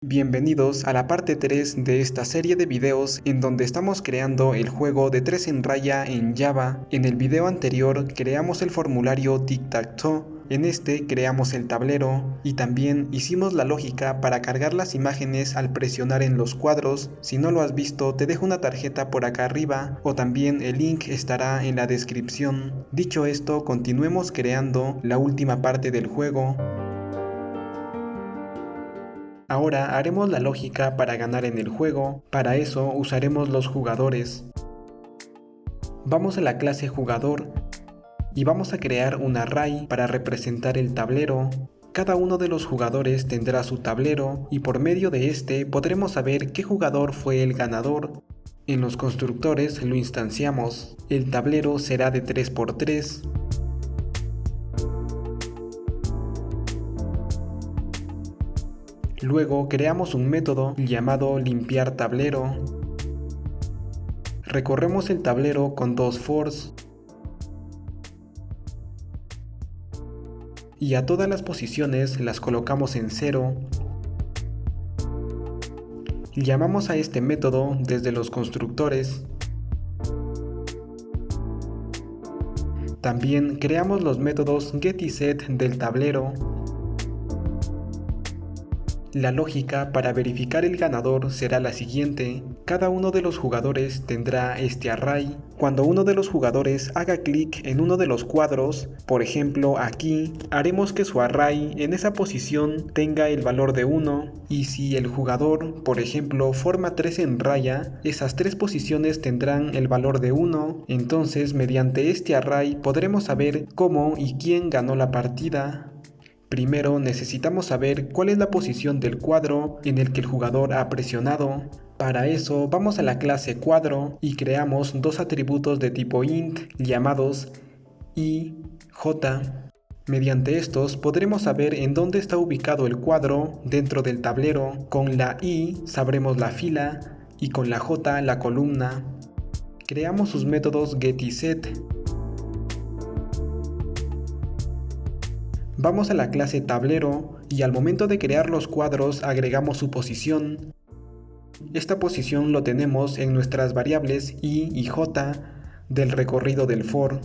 Bienvenidos a la parte 3 de esta serie de videos en donde estamos creando el juego de 3 en raya en Java. En el video anterior creamos el formulario Tic-Tac-Toe, en este creamos el tablero y también hicimos la lógica para cargar las imágenes al presionar en los cuadros. Si no lo has visto, te dejo una tarjeta por acá arriba o también el link estará en la descripción. Dicho esto, continuemos creando la última parte del juego. Ahora haremos la lógica para ganar en el juego. Para eso usaremos los jugadores. Vamos a la clase jugador y vamos a crear un array para representar el tablero. Cada uno de los jugadores tendrá su tablero y por medio de este podremos saber qué jugador fue el ganador. En los constructores lo instanciamos. El tablero será de 3×3. Luego creamos un método llamado limpiar tablero. Recorremos el tablero con dos fors y a todas las posiciones las colocamos en 0. Llamamos a este método desde los constructores. También creamos los métodos get y set del tablero. La lógica para verificar el ganador será la siguiente. Cada uno de los jugadores tendrá este array. Cuando uno de los jugadores haga clic en uno de los cuadros, por ejemplo aquí, haremos que su array en esa posición tenga el valor de 1. Y si el jugador, por ejemplo, forma 3 en raya, esas 3 posiciones tendrán el valor de 1. Entonces, mediante este array podremos saber cómo y quién ganó la partida. Primero necesitamos saber cuál es la posición del cuadro en el que el jugador ha presionado. Para eso vamos a la clase cuadro y creamos dos atributos de tipo int llamados i, j. Mediante estos podremos saber en dónde está ubicado el cuadro dentro del tablero. Con la i sabremos la fila y con la j la columna. Creamos sus métodos get y set. Vamos a la clase tablero y al momento de crear los cuadros agregamos su posición. Esta posición lo tenemos en nuestras variables i y j del recorrido del for.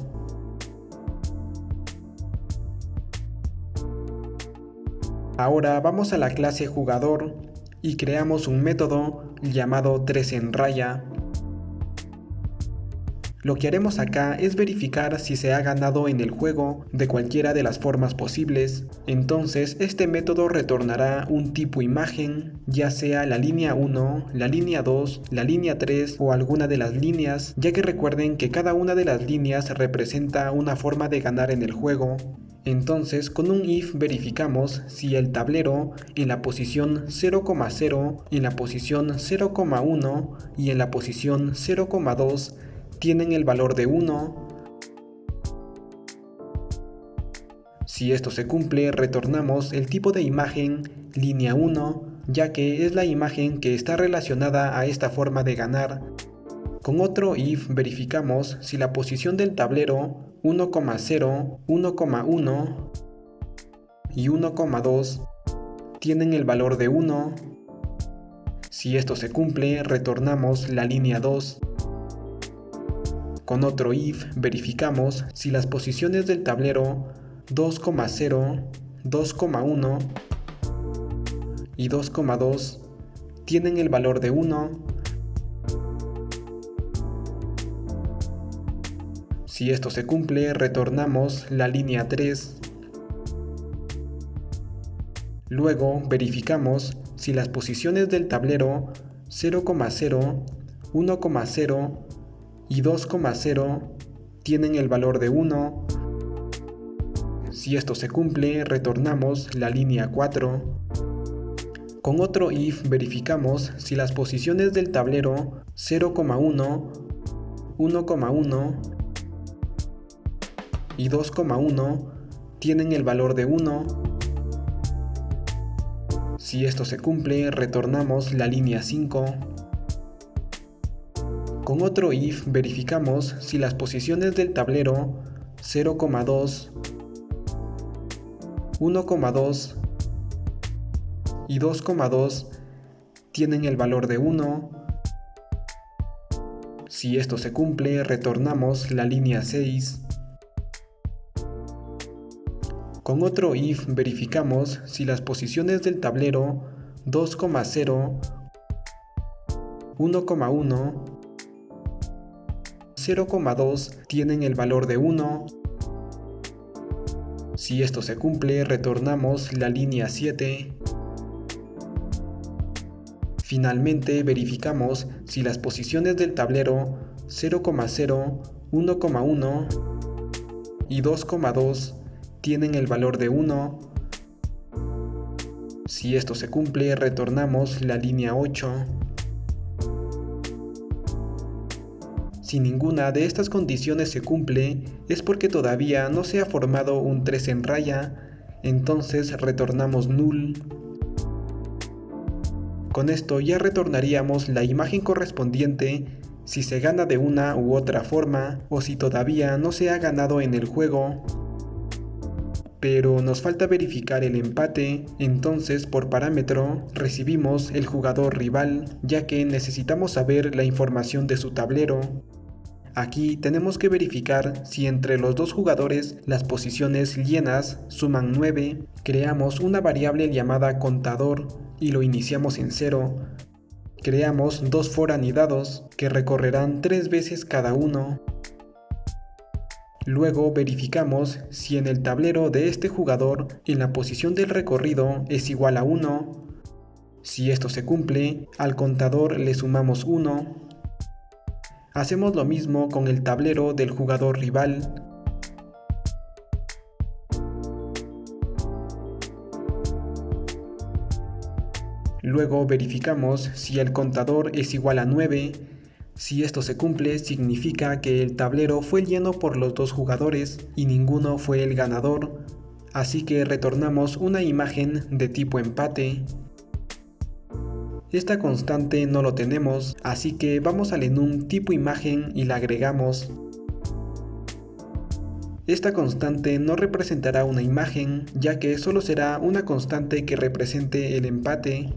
Ahora vamos a la clase jugador y creamos un método llamado 3 en raya. Lo que haremos acá es verificar si se ha ganado en el juego de cualquiera de las formas posibles. Entonces este método retornará un tipo imagen, ya sea la línea 1, la línea 2, la línea 3 o alguna de las líneas, ya que recuerden que cada una de las líneas representa una forma de ganar en el juego. Entonces con un if verificamos si el tablero en la posición 0,0, en la posición 0,1 y en la posición 0,2 tienen el valor de 1. Si esto se cumple, retornamos el tipo de imagen línea 1, ya que es la imagen que está relacionada a esta forma de ganar. Con otro if verificamos si la posición del tablero 1,0, 1,1 y 1,2 tienen el valor de 1. Si esto se cumple, retornamos la línea 2. Con otro if verificamos si las posiciones del tablero 2,0, 2,1 y 2,2 tienen el valor de 1. Si esto se cumple, retornamos la línea 3. Luego verificamos si las posiciones del tablero 0,0, 1,0 y 2,0 tienen el valor de 1. Si esto se cumple, retornamos la línea 4. Con otro if verificamos si las posiciones del tablero 0,1, 1,1 y 2,1 tienen el valor de 1. Si esto se cumple, retornamos la línea 5. Con otro if verificamos si las posiciones del tablero 0,2, 1,2 y 2,2 tienen el valor de 1. Si esto se cumple, retornamos la línea 6. Con otro if verificamos si las posiciones del tablero 2,0, 1,1, 0,2 tienen el valor de 1. Si esto se cumple, retornamos la línea 7. Finalmente verificamos si las posiciones del tablero 0,0, 1,1 y 2,2 tienen el valor de 1. Si esto se cumple, retornamos la línea 8. Si ninguna de estas condiciones se cumple, es porque todavía no se ha formado un 3 en raya, entonces retornamos null. Con esto ya retornaríamos la imagen correspondiente si se gana de una u otra forma o si todavía no se ha ganado en el juego. Pero nos falta verificar el empate, entonces por parámetro recibimos el jugador rival, ya que necesitamos saber la información de su tablero. Aquí tenemos que verificar si entre los dos jugadores las posiciones llenas suman 9, creamos una variable llamada contador y lo iniciamos en 0. Creamos dos for anidados que recorrerán 3 veces cada uno. Luego verificamos si en el tablero de este jugador en la posición del recorrido es igual a 1. Si esto se cumple, al contador le sumamos 1. Hacemos lo mismo con el tablero del jugador rival. Luego verificamos si el contador es igual a 9. Si esto se cumple, significa que el tablero fue lleno por los dos jugadores y ninguno fue el ganador, así que retornamos una imagen de tipo empate. Esta constante no lo tenemos, así que vamos al enum tipo imagen y la agregamos. Esta constante no representará una imagen, ya que solo será una constante que represente el empate.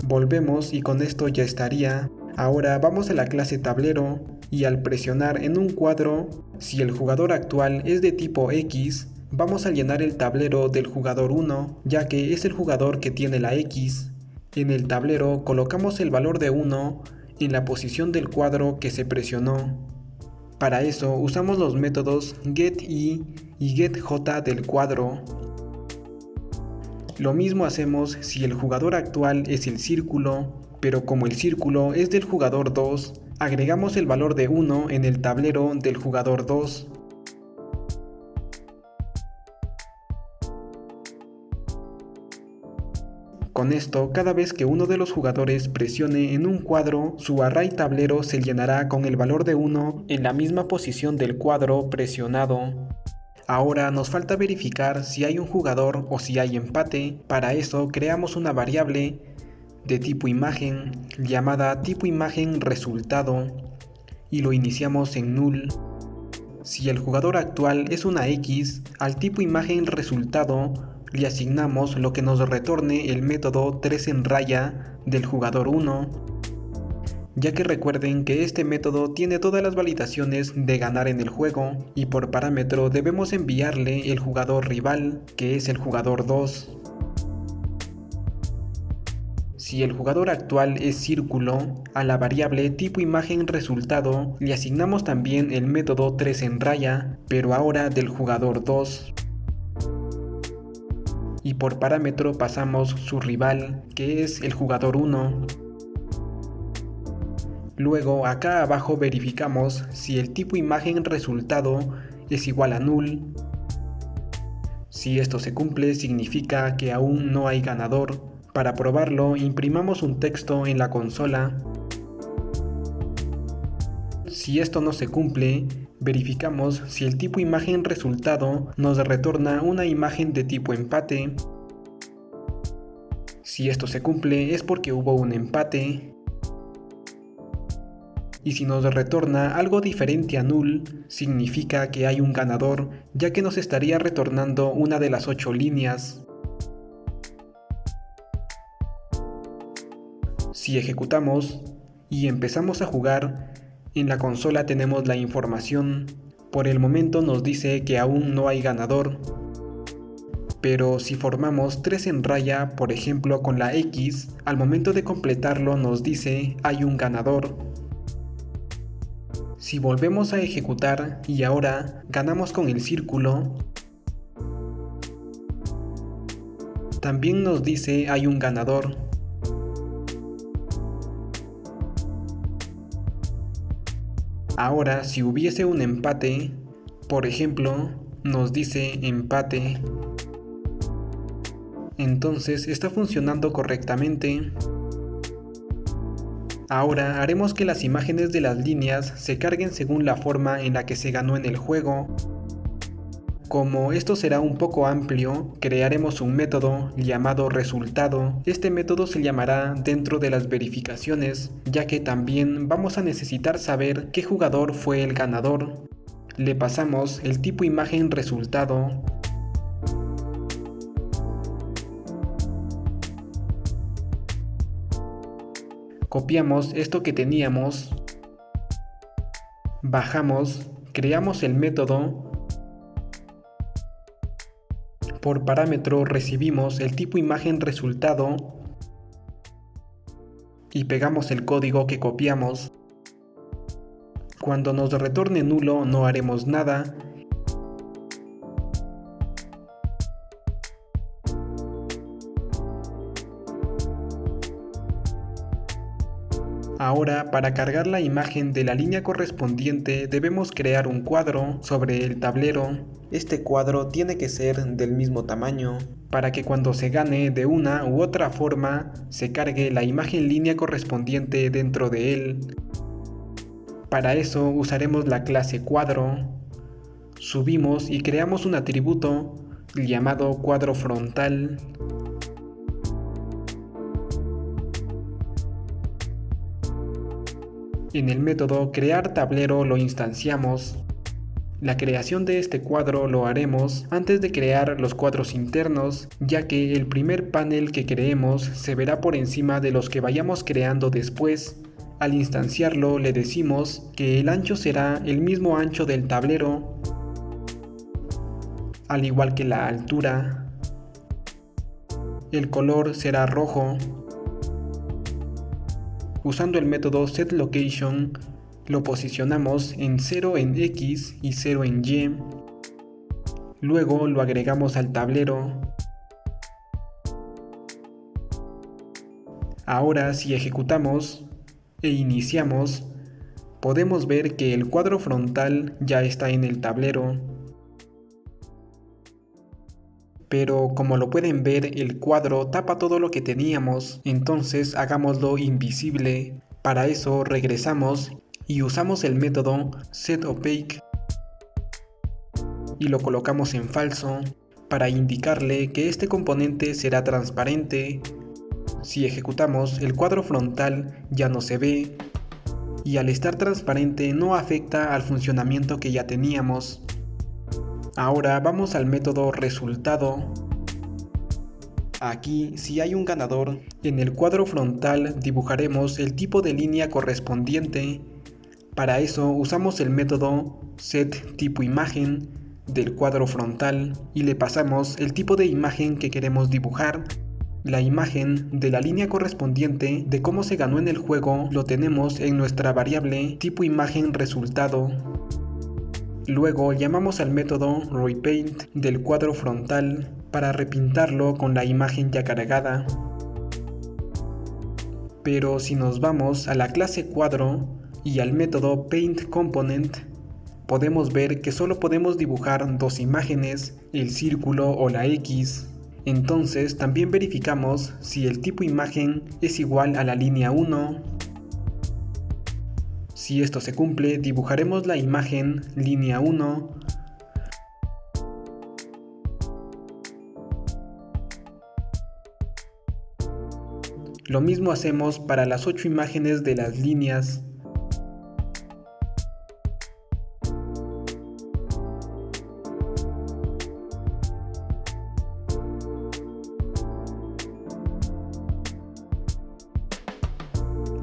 Volvemos y con esto ya estaría. Ahora vamos a la clase tablero y al presionar en un cuadro, si el jugador actual es de tipo X, vamos a llenar el tablero del jugador 1, ya que es el jugador que tiene la X. En el tablero colocamos el valor de 1 en la posición del cuadro que se presionó. Para eso usamos los métodos getI y getJ del cuadro. Lo mismo hacemos si el jugador actual es el círculo, pero como el círculo es del jugador 2, agregamos el valor de 1 en el tablero del jugador 2. Con esto, cada vez que uno de los jugadores presione en un cuadro, su array tablero se llenará con el valor de 1 en la misma posición del cuadro presionado. Ahora nos falta verificar si hay un jugador o si hay empate. Para eso creamos una variable de tipo imagen llamada tipo imagen resultado y lo iniciamos en null. Si el jugador actual es una X, al tipo imagen resultado le asignamos lo que nos retorne el método 3 en raya del jugador 1, ya que recuerden que este método tiene todas las validaciones de ganar en el juego y por parámetro debemos enviarle el jugador rival, que es el jugador 2. Si el jugador actual es círculo, a la variable tipo imagen resultado le asignamos también el método 3 en raya, pero ahora del jugador 2. Y por parámetro pasamos su rival, que es el jugador 1. Luego acá abajo verificamos si el tipo imagen resultado es igual a null. Si esto se cumple significa que aún no hay ganador. Para probarlo imprimamos un texto en la consola. Si esto no se cumple, verificamos si el tipo imagen resultado nos retorna una imagen de tipo empate. Si esto se cumple es porque hubo un empate. Y si nos retorna algo diferente a null, significa que hay un ganador, ya que nos estaría retornando una de las 8 líneas. Si ejecutamos y empezamos a jugar, en la consola tenemos la información. Por el momento nos dice que aún no hay ganador. Pero si formamos 3 en raya, por ejemplo con la X, al momento de completarlo nos dice hay un ganador. Si volvemos a ejecutar y ahora ganamos con el círculo, también nos dice hay un ganador. Ahora, si hubiese un empate, por ejemplo, nos dice empate. Entonces está funcionando correctamente. Ahora haremos que las imágenes de las líneas se carguen según la forma en la que se ganó en el juego. Como esto será un poco amplio, crearemos un método llamado resultado. Este método se llamará dentro de las verificaciones, ya que también vamos a necesitar saber qué jugador fue el ganador. Le pasamos el tipo imagen resultado. Copiamos esto que teníamos, bajamos, creamos el método. Por parámetro recibimos el tipo imagen resultado y pegamos el código que copiamos. Cuando nos retorne nulo no haremos nada. Ahora, para cargar la imagen de la línea correspondiente debemos crear un cuadro sobre el tablero. Este cuadro tiene que ser del mismo tamaño, para que cuando se gane de una u otra forma, se cargue la imagen línea correspondiente dentro de él. Para eso usaremos la clase cuadro. Subimos y creamos un atributo llamado cuadro frontal. En el método crear tablero lo instanciamos. La creación de este cuadro lo haremos antes de crear los cuadros internos, ya que el primer panel que creemos se verá por encima de los que vayamos creando después. Al instanciarlo le decimos que el ancho será el mismo ancho del tablero, al igual que la altura. El color será rojo. Usando el método setLocation, lo posicionamos en 0 en X y 0 en Y. Luego lo agregamos al tablero. Ahora, si ejecutamos e iniciamos, podemos ver que el cuadro frontal ya está en el tablero. Pero como lo pueden ver, el cuadro tapa todo lo que teníamos, entonces hagámoslo invisible. Para eso regresamos y usamos el método setOpake y lo colocamos en falso para indicarle que este componente será transparente. Si ejecutamos, el cuadro frontal ya no se ve y al estar transparente no afecta al funcionamiento que ya teníamos. Ahora vamos al método resultado. Aquí, si hay un ganador, en el cuadro frontal dibujaremos el tipo de línea correspondiente. Para eso usamos el método setTipoImagen del cuadro frontal y le pasamos el tipo de imagen que queremos dibujar. La imagen de la línea correspondiente de cómo se ganó en el juego lo tenemos en nuestra variable tipoImagen resultado. Luego llamamos al método repaint del cuadro frontal para repintarlo con la imagen ya cargada. Pero si nos vamos a la clase cuadro y al método paintComponent, podemos ver que solo podemos dibujar dos imágenes, el círculo o la X. Entonces también verificamos si el tipo imagen es igual a la línea 1. Si esto se cumple, dibujaremos la imagen línea 1. Lo mismo hacemos para las 8 imágenes de las líneas.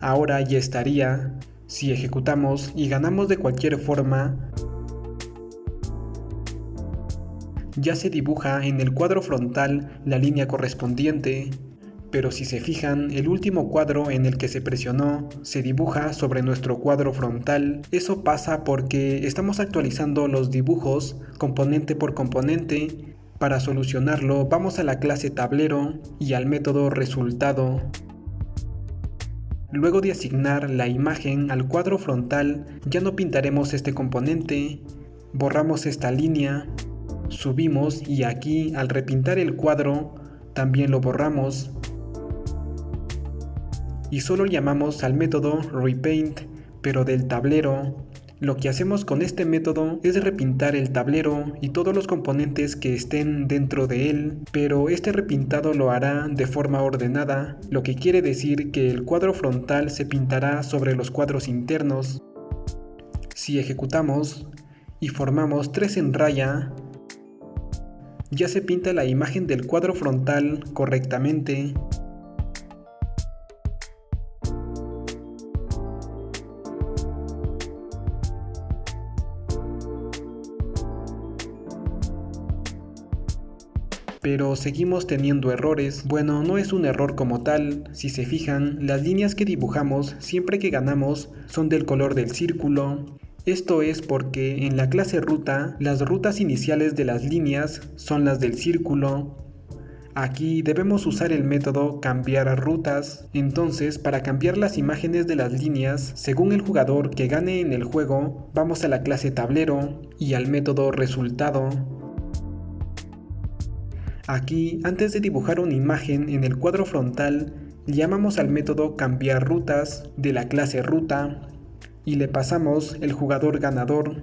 ahora ya estaría. Si ejecutamos y ganamos de cualquier forma, ya se dibuja en el cuadro frontal la línea correspondiente. Pero si se fijan, el último cuadro en el que se presionó se dibuja sobre nuestro cuadro frontal. Eso pasa porque estamos actualizando los dibujos componente por componente. Para solucionarlo, vamos a la clase tablero y al método resultado. Luego de asignar la imagen al cuadro frontal, ya no pintaremos este componente. Borramos esta línea, subimos y aquí al repintar el cuadro también lo borramos. Y solo llamamos al método repaint, pero del tablero. Lo que hacemos con este método es repintar el tablero y todos los componentes que estén dentro de él, pero este repintado lo hará de forma ordenada, lo que quiere decir que el cuadro frontal se pintará sobre los cuadros internos. Si ejecutamos y formamos 3 en raya, ya se pinta la imagen del cuadro frontal correctamente. Pero seguimos teniendo errores. Bueno, no es un error como tal. Si se fijan, las líneas que dibujamos siempre que ganamos son del color del círculo. Esto es porque en la clase ruta, las rutas iniciales de las líneas son las del círculo. Aquí debemos usar el método cambiar rutas. Entonces, para cambiar las imágenes de las líneas, según el jugador que gane en el juego, vamos a la clase tablero y al método resultado. Aquí, antes de dibujar una imagen en el cuadro frontal, llamamos al método cambiar rutas de la clase ruta y le pasamos el jugador ganador.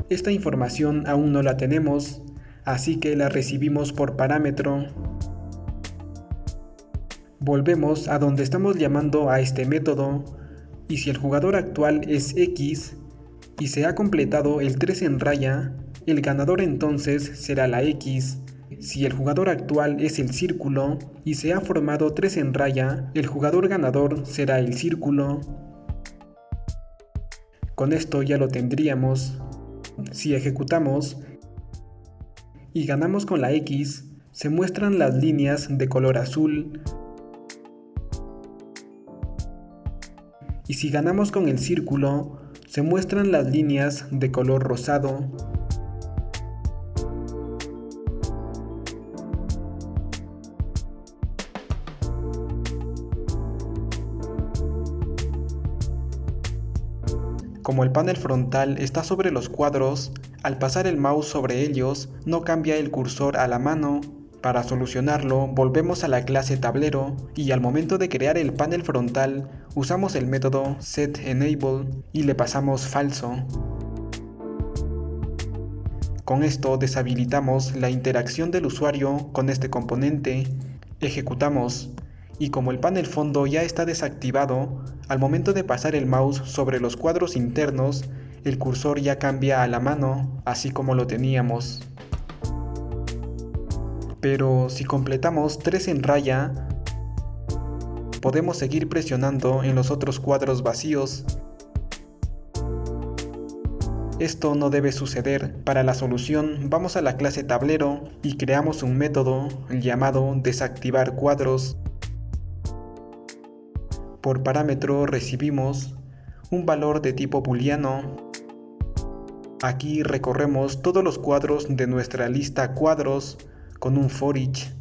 Esta información aún no la tenemos, así que la recibimos por parámetro. Volvemos a donde estamos llamando a este método y si el jugador actual es X y se ha completado el 3 en raya, el ganador entonces será la X. Si el jugador actual es el círculo y se ha formado 3 en raya, el jugador ganador será el círculo. Con esto ya lo tendríamos. Si ejecutamos y ganamos con la X, se muestran las líneas de color azul. Y si ganamos con el círculo, se muestran las líneas de color rosado. Como el panel frontal está sobre los cuadros, al pasar el mouse sobre ellos no cambia el cursor a la mano. Para solucionarlo, volvemos a la clase tablero y al momento de crear el panel frontal usamos el método setEnable y le pasamos falso. Con esto deshabilitamos la interacción del usuario con este componente, ejecutamos y como el panel fondo ya está desactivado, al momento de pasar el mouse sobre los cuadros internos, el cursor ya cambia a la mano, así como lo teníamos. Pero si completamos 3 en raya, podemos seguir presionando en los otros cuadros vacíos. Esto no debe suceder. Para la solución vamos a la clase tablero y creamos un método llamado desactivar cuadros. Por parámetro recibimos un valor de tipo booleano. Aquí recorremos todos los cuadros de nuestra lista cuadros con un for each.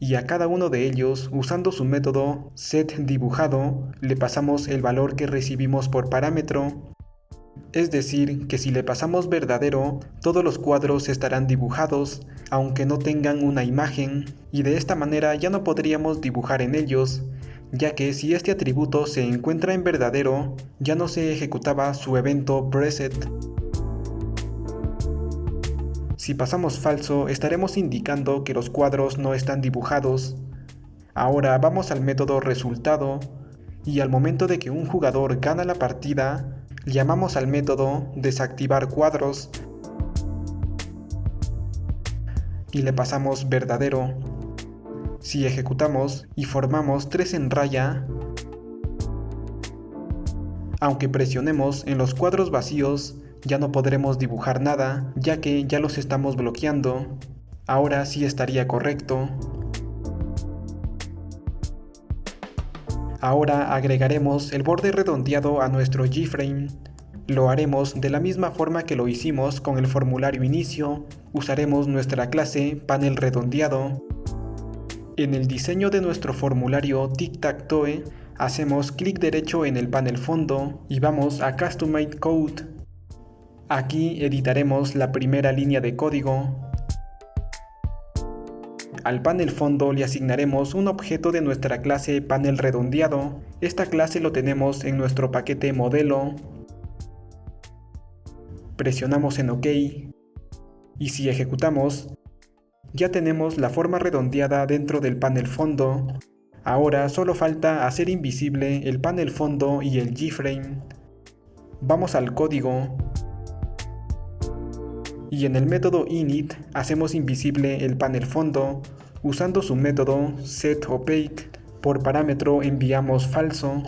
Y a cada uno de ellos, usando su método setDibujado, le pasamos el valor que recibimos por parámetro. Es decir, que si le pasamos verdadero, todos los cuadros estarán dibujados, aunque no tengan una imagen, y de esta manera ya no podríamos dibujar en ellos, ya que si este atributo se encuentra en verdadero, ya no se ejecutaba su evento preset. Si pasamos falso, estaremos indicando que los cuadros no están dibujados. Ahora vamos al método resultado, y al momento de que un jugador gana la partida, llamamos al método desactivar cuadros. y le pasamos verdadero. Si ejecutamos y formamos 3 en raya, aunque presionemos en los cuadros vacíos, ya no podremos dibujar nada, ya que ya los estamos bloqueando. Ahora sí estaría correcto. Ahora agregaremos el borde redondeado a nuestro G-Frame. Lo haremos de la misma forma que lo hicimos con el formulario inicio. Usaremos nuestra clase panel redondeado. En el diseño de nuestro formulario Tic-Tac-Toe, hacemos clic derecho en el panel fondo y vamos a Customized Code. Aquí editaremos la primera línea de código. Al panel fondo le asignaremos un objeto de nuestra clase panel redondeado. Esta clase lo tenemos en nuestro paquete modelo. Presionamos en OK. Y si ejecutamos, ya tenemos la forma redondeada dentro del panel fondo. Ahora solo falta hacer invisible el panel fondo y el G-Frame. Vamos al código. Y en el método init hacemos invisible el panel fondo usando su método setOpake. Por parámetro enviamos falso.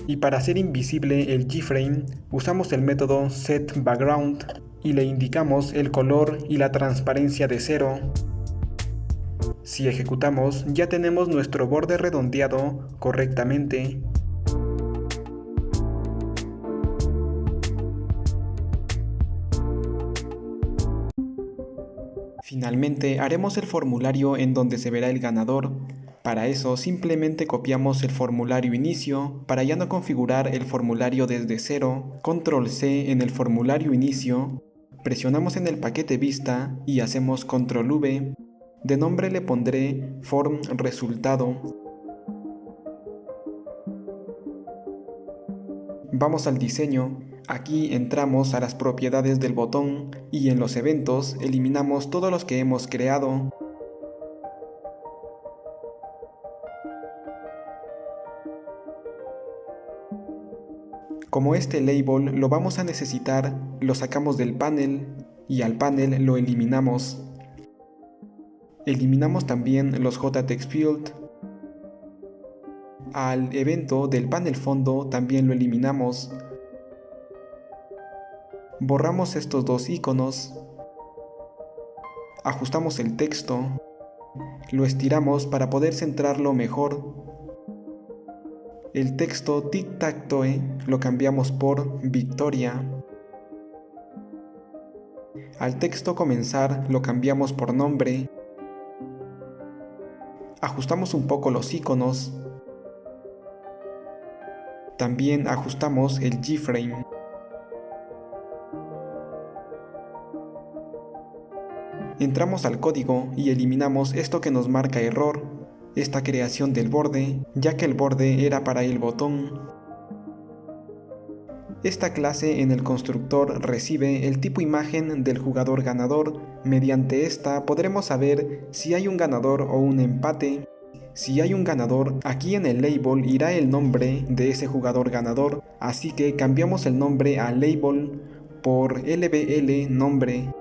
Y para hacer invisible el G-Frame usamos el método setBackground y le indicamos el color y la transparencia de 0. Si ejecutamos ya tenemos nuestro borde redondeado correctamente. Finalmente haremos el formulario en donde se verá el ganador. Para eso simplemente copiamos el formulario inicio. Para ya no configurar el formulario desde cero, Control C en el formulario inicio, presionamos en el paquete vista y hacemos Control V. De nombre le pondré Form Resultado. Vamos al diseño. Aquí entramos a las propiedades del botón y en los eventos eliminamos todos los que hemos creado. Como este label lo vamos a necesitar, lo sacamos del panel y al panel lo eliminamos. Eliminamos también los JTextField. Al evento del panel fondo también lo eliminamos. Borramos estos dos iconos. Ajustamos el texto. Lo estiramos para poder centrarlo mejor. El texto Tic-Tac-Toe lo cambiamos por Victoria. Al texto comenzar lo cambiamos por nombre. Ajustamos un poco los iconos. También ajustamos el G-Frame. Entramos al código y eliminamos esto que nos marca error, esta creación del borde, ya que el borde era para el botón. Esta clase en el constructor recibe el tipo imagen del jugador ganador. Mediante esta podremos saber si hay un ganador o un empate. Si hay un ganador, aquí en el label irá el nombre de ese jugador ganador, así que cambiamos el nombre a label por LBL nombre.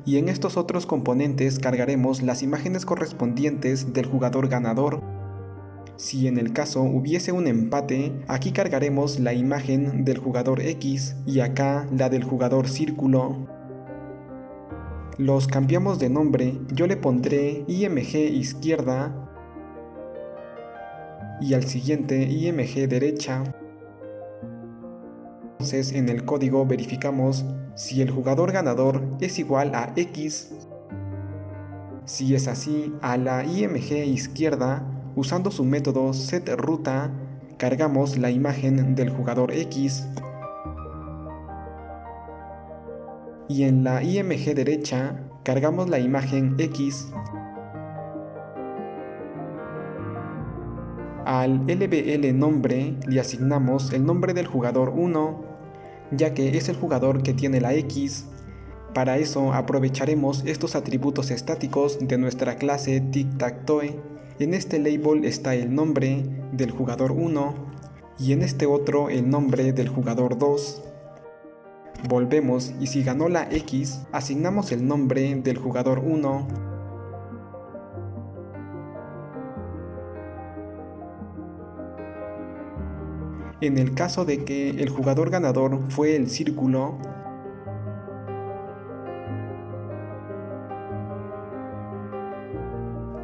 Y en estos otros componentes cargaremos las imágenes correspondientes del jugador ganador. Si en el caso hubiese un empate, aquí cargaremos la imagen del jugador X y acá la del jugador círculo. Los cambiamos de nombre, yo le pondré IMG izquierda y al siguiente IMG derecha. Entonces en el código verificamos si el jugador ganador es igual a X. Si es así, a la IMG izquierda, usando su método setRuta, cargamos la imagen del jugador X. Y en la IMG derecha, cargamos la imagen X. Al LBL nombre le asignamos el nombre del jugador 1, ya que es el jugador que tiene la X. Para eso aprovecharemos estos atributos estáticos de nuestra clase Tic-Tac-Toe. En este label está el nombre del jugador 1 y en este otro el nombre del jugador 2. Volvemos y si ganó la X, asignamos el nombre del jugador 1. En el caso de que el jugador ganador fue el círculo,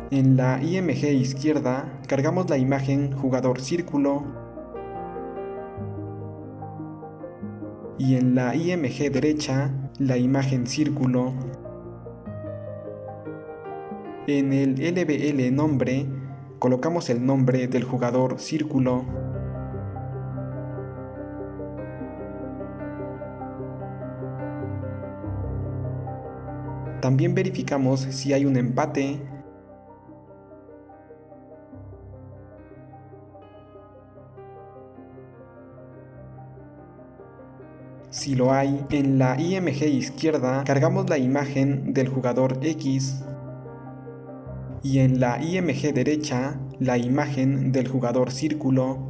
en la IMG izquierda cargamos la imagen jugador círculo y en la IMG derecha la imagen círculo. En el LBL nombre colocamos el nombre del jugador círculo. También verificamos si hay un empate. Si lo hay, en la IMG izquierda cargamos la imagen del jugador X y en la IMG derecha la imagen del jugador círculo.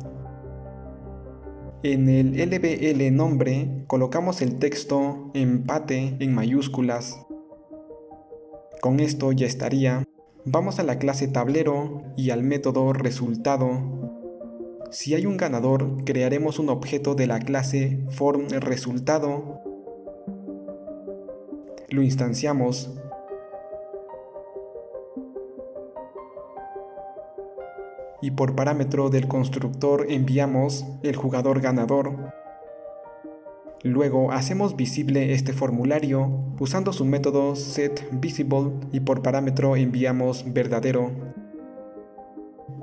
En el LBL nombre colocamos el texto empate en mayúsculas. Con esto ya estaría. Vamos a la clase tablero y al método resultado. Si hay un ganador, crearemos un objeto de la clase formResultado. Lo instanciamos. Y por parámetro del constructor enviamos el jugador ganador. Luego hacemos visible este formulario usando su método setVisible y por parámetro enviamos verdadero.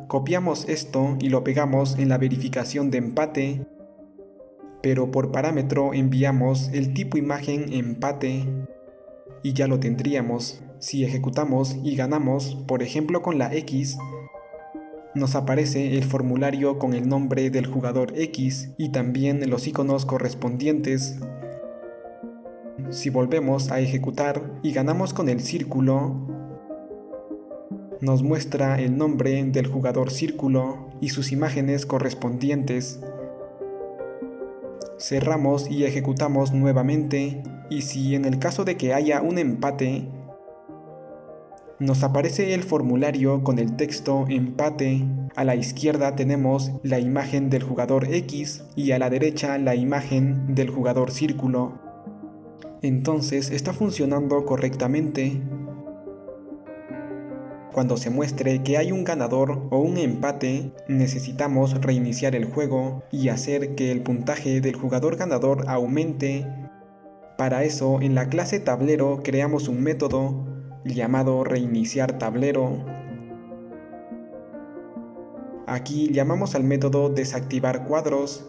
Copiamos esto y lo pegamos en la verificación de empate, pero por parámetro enviamos el tipo imagen empate y ya lo tendríamos. Si ejecutamos y ganamos, por ejemplo con la X, nos aparece el formulario con el nombre del jugador X y también los iconos correspondientes. Si volvemos a ejecutar y ganamos con el círculo, nos muestra el nombre del jugador círculo y sus imágenes correspondientes. Cerramos y ejecutamos nuevamente y si en el caso de que haya un empate, nos aparece el formulario con el texto empate. A la izquierda tenemos la imagen del jugador X y a la derecha la imagen del jugador círculo. Entonces está funcionando correctamente. Cuando se muestre que hay un ganador o un empate, necesitamos reiniciar el juego y hacer que el puntaje del jugador ganador aumente. Para eso, en la clase tablero creamos un método llamado reiniciar tablero. Aquí llamamos al método desactivar cuadros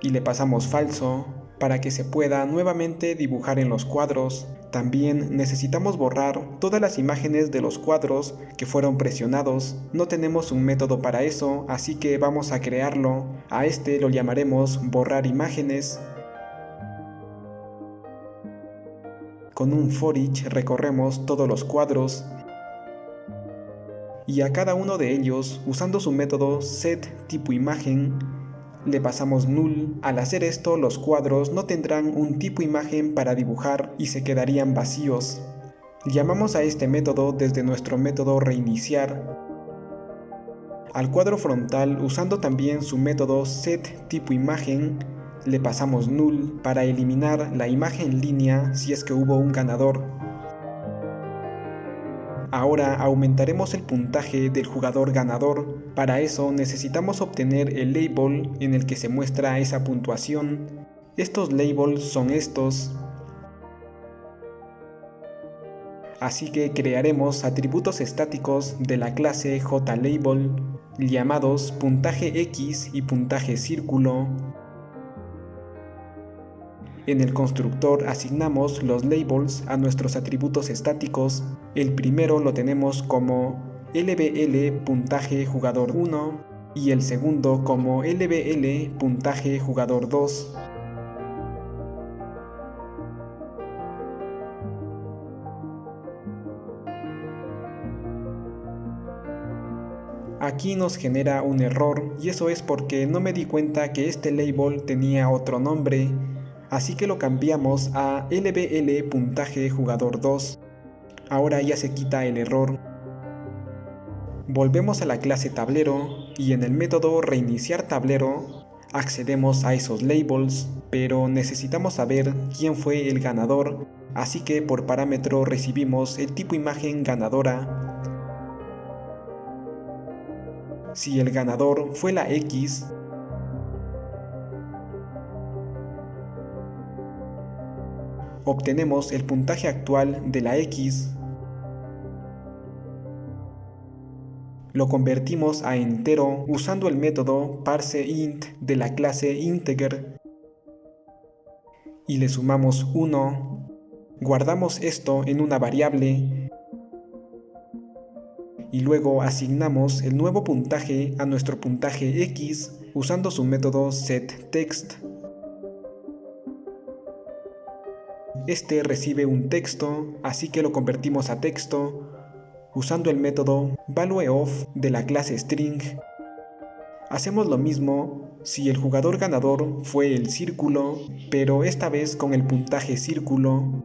y le pasamos falso para que se pueda nuevamente dibujar en los cuadros. También necesitamos borrar todas las imágenes de los cuadros que fueron presionados. No tenemos un método para eso, así que vamos a crearlo. A este lo llamaremos borrar imágenes. Con un for each recorremos todos los cuadros y a cada uno de ellos, usando su método setTipoImagen, le pasamos null. Al hacer esto, los cuadros no tendrán un tipo imagen para dibujar y se quedarían vacíos. Llamamos a este método desde nuestro método reiniciar. Al cuadro frontal, usando también su método setTipoImagen, le pasamos null para eliminar la imagen línea si es que hubo un ganador. Ahora aumentaremos el puntaje del jugador ganador. Para eso necesitamos obtener el label en el que se muestra esa puntuación. Estos labels son estos. Así que crearemos atributos estáticos de la clase JLabel llamados puntaje X y puntaje círculo. En el constructor asignamos los labels a nuestros atributos estáticos. El primero lo tenemos como LBL puntaje jugador 1 y el segundo como LBL puntaje jugador 2. Aquí nos genera un error y eso es porque no me di cuenta que este label tenía otro nombre. así que lo cambiamos a lbl puntaje jugador 2. Ahora ya se quita el error. Volvemos a la clase tablero y en el método reiniciar tablero accedemos a esos labels, pero necesitamos saber quién fue el ganador, así que por parámetro recibimos el tipo imagen ganadora. Si el ganador fue la X, obtenemos el puntaje actual de la X, lo convertimos a entero usando el método parseInt de la clase integer y le sumamos 1, guardamos esto en una variable y luego asignamos el nuevo puntaje a nuestro puntaje X usando su método setText. Este recibe un texto, así que lo convertimos a texto usando el método valueOf de la clase string. Hacemos lo mismo si el jugador ganador fue el círculo, pero esta vez con el puntaje círculo.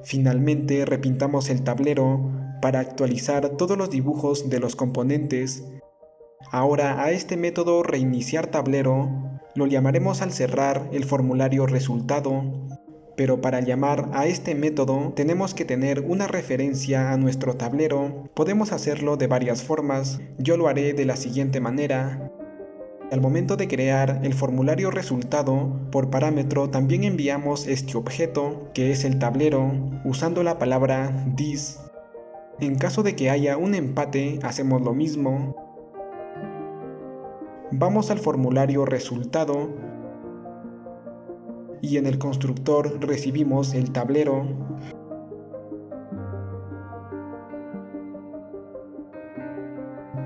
Finalmente repintamos el tablero para actualizar todos los dibujos de los componentes. Ahora a este método reiniciar tablero lo llamaremos al cerrar el formulario resultado, pero para llamar a este método tenemos que tener una referencia a nuestro tablero. Podemos hacerlo de varias formas, yo lo haré de la siguiente manera. Al momento de crear el formulario resultado, por parámetro también enviamos este objeto, que es el tablero, usando la palabra this. En caso de que haya un empate, hacemos lo mismo. Vamos al formulario resultado y en el constructor recibimos el tablero.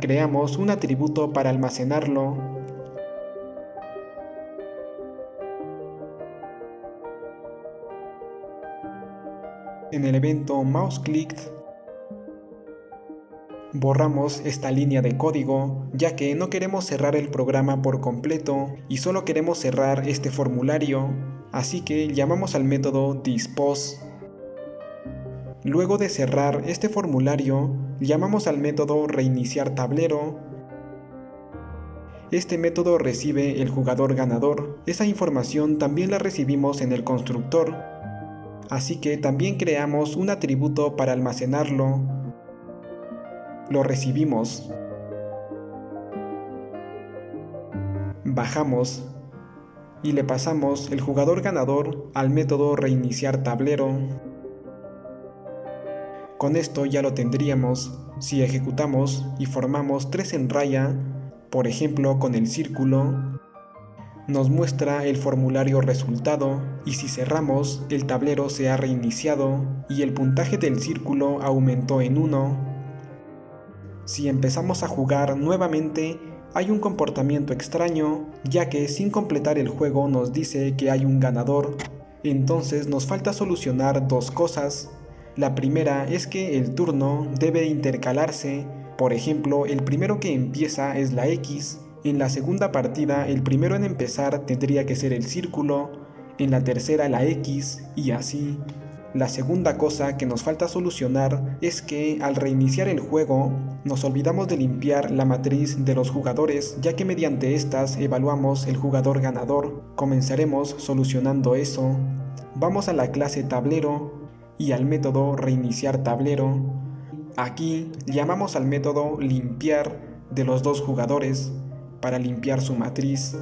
Creamos un atributo para almacenarlo. En el evento mouseClicked borramos esta línea de código, ya que no queremos cerrar el programa por completo y solo queremos cerrar este formulario, así que llamamos al método dispose. Luego de cerrar este formulario, llamamos al método reiniciar tablero. Este método recibe el jugador ganador. Esa información también la recibimos en el constructor, así que también creamos un atributo para almacenarlo. Lo recibimos. Bajamos y le pasamos el jugador ganador al método reiniciar tablero. Con esto ya lo tendríamos si ejecutamos y formamos 3 en raya, por ejemplo con el círculo. Nos muestra el formulario resultado y si cerramos, el tablero se ha reiniciado y el puntaje del círculo aumentó en 1. Si empezamos a jugar nuevamente, hay un comportamiento extraño, ya que sin completar el juego nos dice que hay un ganador. Entonces nos falta solucionar dos cosas. La primera es que el turno debe intercalarse, por ejemplo, el primero que empieza es la X. En la segunda partida, el primero en empezar tendría que ser el círculo, en la tercera la X, y así. La segunda cosa que nos falta solucionar es que al reiniciar el juego, nos olvidamos de limpiar la matriz de los jugadores, ya que mediante estas evaluamos el jugador ganador. Comenzaremos solucionando eso. Vamos a la clase tablero y al método reiniciar tablero. Aquí llamamos al método limpiar de los dos jugadores para limpiar su matriz.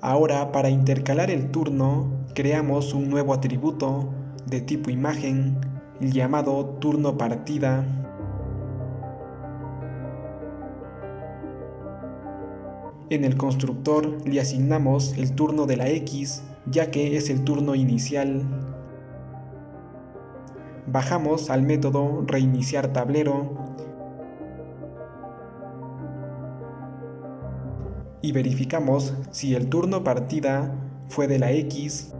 Ahora, para intercalar el turno, creamos un nuevo atributo de tipo imagen llamado turno partida. En el constructor le asignamos el turno de la X, ya que es el turno inicial. Bajamos al método reiniciar tablero y verificamos si el turno partida fue de la X.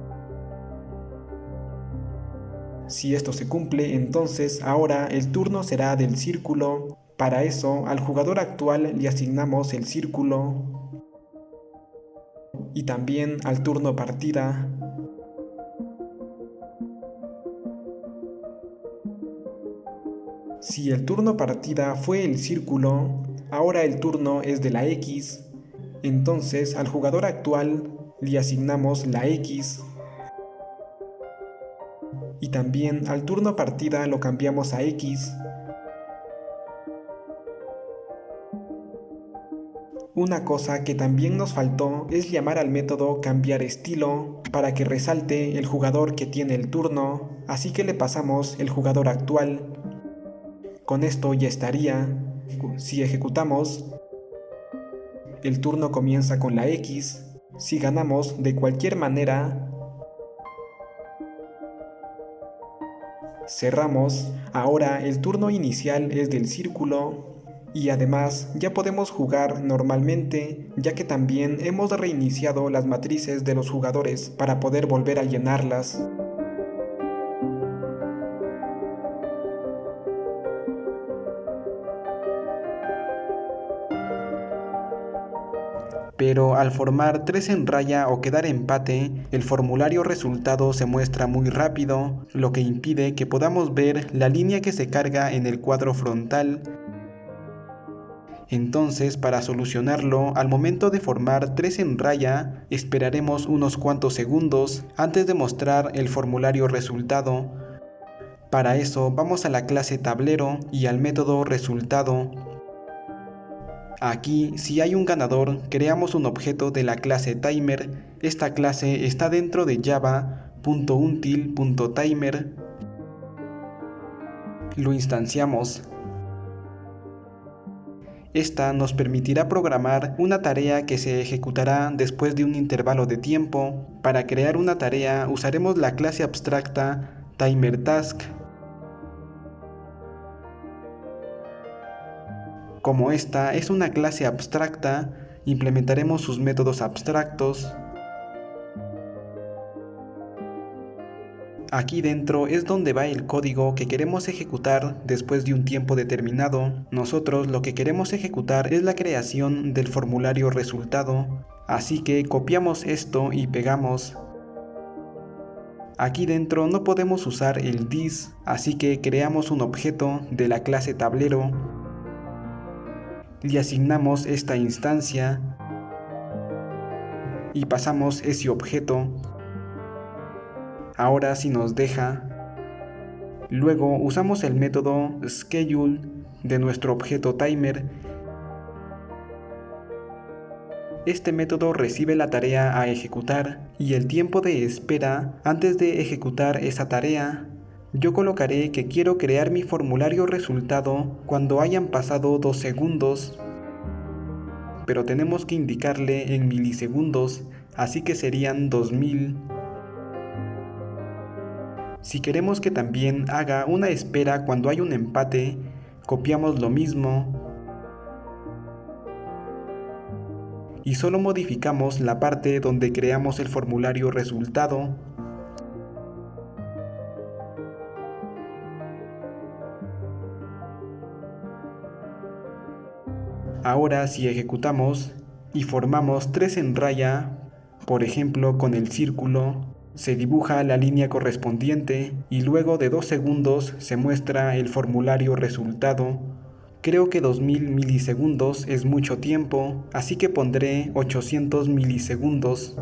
Si esto se cumple, entonces ahora el turno será del círculo. Para eso, al jugador actual le asignamos el círculo y también al turno partida. Si el turno partida fue el círculo, ahora el turno es de la X, entonces al jugador actual le asignamos la X y también al turno partida lo cambiamos a X. Una cosa que también nos faltó es llamar al método cambiar estilo para que resalte el jugador que tiene el turno, así que le pasamos el jugador actual. Con esto ya estaría. Si ejecutamos, el turno comienza con la X. Si ganamos de cualquier manera, cerramos. Ahora el turno inicial es del círculo y además ya podemos jugar normalmente, ya que también hemos reiniciado las matrices de los jugadores para poder volver a llenarlas. Pero al formar 3 en raya o quedar empate, el formulario resultado se muestra muy rápido, lo que impide que podamos ver la línea que se carga en el cuadro frontal. Entonces, para solucionarlo, al momento de formar 3 en raya, esperaremos unos cuantos segundos antes de mostrar el formulario resultado. Para eso vamos a la clase tablero y al método resultado. Aquí, si hay un ganador, creamos un objeto de la clase timer. Esta clase está dentro de java.until.timer. Lo instanciamos. Esta nos permitirá programar una tarea que se ejecutará después de un intervalo de tiempo. Para crear una tarea usaremos la clase abstracta timerTask. Como esta es una clase abstracta, implementaremos sus métodos abstractos. Aquí dentro es donde va el código que queremos ejecutar después de un tiempo determinado. Nosotros lo que queremos ejecutar es la creación del formulario resultado, así que copiamos esto y pegamos. Aquí dentro no podemos usar el this, así que creamos un objeto de la clase tablero. Le asignamos esta instancia y pasamos ese objeto. Ahora sí nos deja. Luego usamos el método schedule de nuestro objeto timer. Este método recibe la tarea a ejecutar y el tiempo de espera antes de ejecutar esa tarea. Yo colocaré que quiero crear mi formulario resultado cuando hayan pasado 2 segundos, pero tenemos que indicarle en milisegundos, así que serían 2000. Si queremos que también haga una espera cuando hay un empate, copiamos lo mismo y solo modificamos la parte donde creamos el formulario resultado. Ahora si ejecutamos y formamos 3 en raya, por ejemplo con el círculo, se dibuja la línea correspondiente y luego de 2 segundos se muestra el formulario resultado. Creo que 2000 milisegundos es mucho tiempo, así que pondré 800 milisegundos.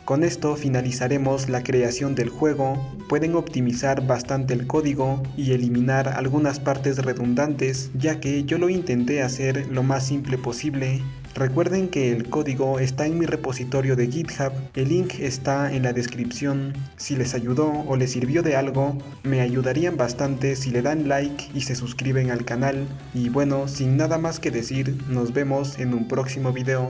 Con esto finalizaremos la creación del juego. Pueden optimizar bastante el código y eliminar algunas partes redundantes, ya que yo lo intenté hacer lo más simple posible. Recuerden que el código está en mi repositorio de GitHub, el link está en la descripción. Si les ayudó o les sirvió de algo, me ayudarían bastante si le dan like y se suscriben al canal. Y bueno, sin nada más que decir, nos vemos en un próximo video.